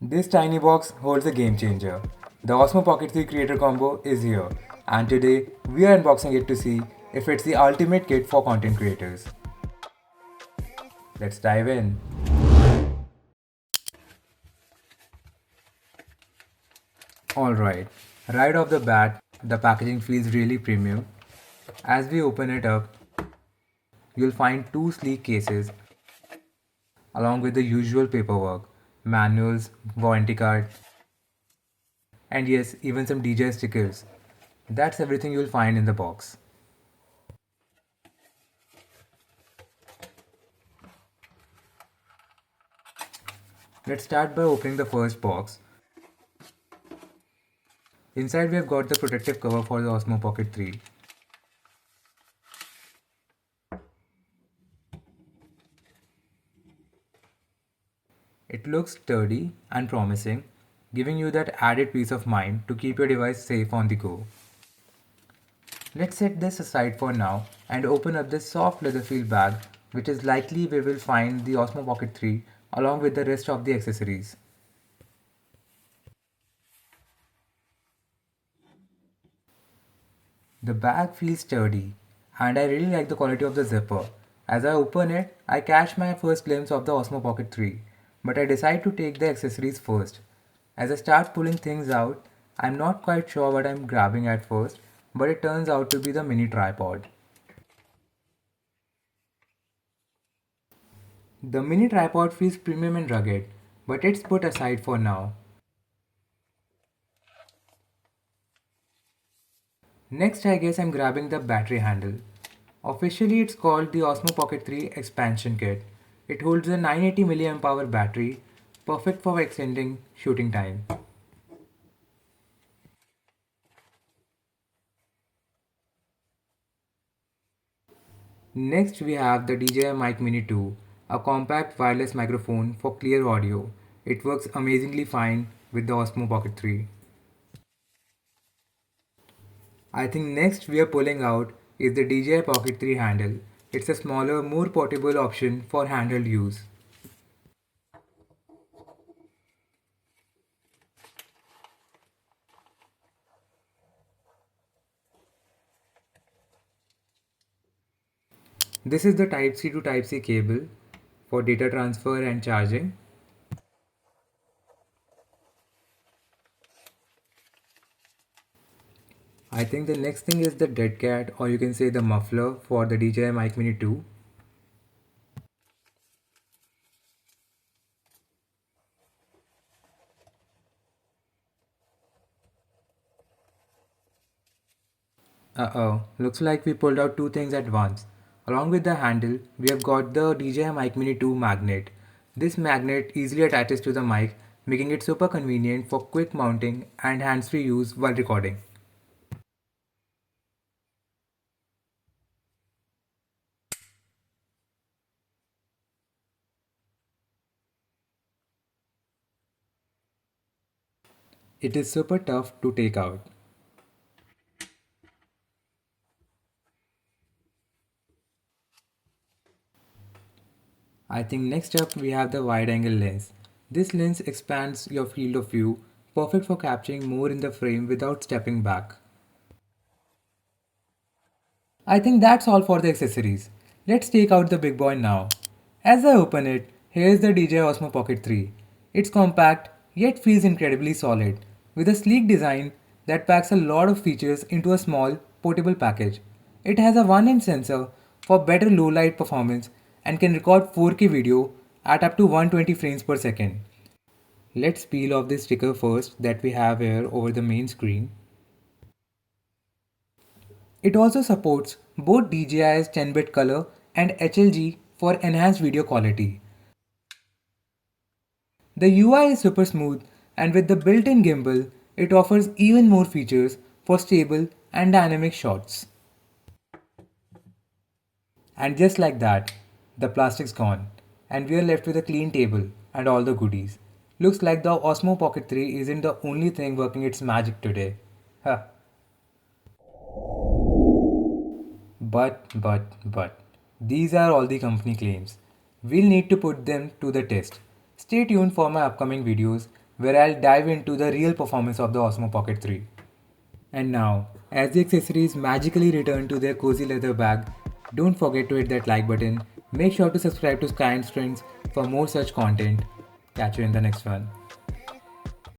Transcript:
This tiny box holds a game changer. The Osmo Pocket 3 Creator Combo is here, and today we are unboxing it to see if it's the ultimate kit for content creators. Let's dive in. Alright, right off the bat, the packaging feels really premium. As we open it up, you'll find two sleek cases along with the usual paperwork, manuals, warranty card, and yes, even some DJI stickers. That's everything you'll find in the box. Let's start by opening the first box. Inside we have got the protective cover for the Osmo Pocket 3. It looks sturdy and promising, giving you that added peace of mind to keep your device safe on the go. Let's set this aside for now and open up this soft leather feel bag, which is likely where we'll find the Osmo Pocket 3 along with the rest of the accessories. The bag feels sturdy and I really like the quality of the zipper. As I open it, I catch my first glimpse of the Osmo Pocket 3, but I decide to take the accessories first. As I start pulling things out, I'm not quite sure what I'm grabbing at first, but it turns out to be the mini tripod. The mini tripod feels premium and rugged, but it's put aside for now. Next, I guess I'm grabbing the battery handle. Officially, it's called the Osmo Pocket 3 Expansion Kit. It holds a 980 mAh battery, perfect for extending shooting time. Next, we have the DJI Mic Mini 2, a compact wireless microphone for clear audio. It works amazingly fine with the Osmo Pocket 3. I think next we are pulling out is the DJI Pocket 3 handle. It's a smaller, more portable option for handheld use. This is the Type C to Type C cable for data transfer and charging. I think the next thing is the dead cat, or you can say the muffler for the DJI Mic Mini 2. Uh-oh, looks like we pulled out two things at once. Along with the handle, we have got the DJI Mic Mini 2 magnet. This magnet easily attaches to the mic, making it super convenient for quick mounting and hands-free use while recording. It is super tough to take out. I think next up we have the wide angle lens. This lens expands your field of view, perfect for capturing more in the frame without stepping back. I think that's all for the accessories. Let's take out the big boy now. As I open it, here's the DJI Osmo Pocket 3. It's compact yet feels incredibly solid, with a sleek design that packs a lot of features into a small, portable package. It has a 1-inch sensor for better low light performance and can record 4K video at up to 120 frames per second. Let's peel off this sticker first that we have here over the main screen. It also supports both DJI's 10-bit color and HLG for enhanced video quality. The UI is super smooth, and with the built-in gimbal, it offers even more features for stable and dynamic shots. And just like that, the plastic's gone, and we are left with a clean table and all the goodies. Looks like the Osmo Pocket 3 isn't the only thing working its magic today. Huh. But, these are all the company claims. We'll need to put them to the test. Stay tuned for my upcoming videos where I'll dive into the real performance of the Osmo Pocket 3. And now, as the accessories magically return to their cozy leather bag, don't forget to hit that like button. Make sure to subscribe to Sky and Strings for more such content. Catch you in the next one.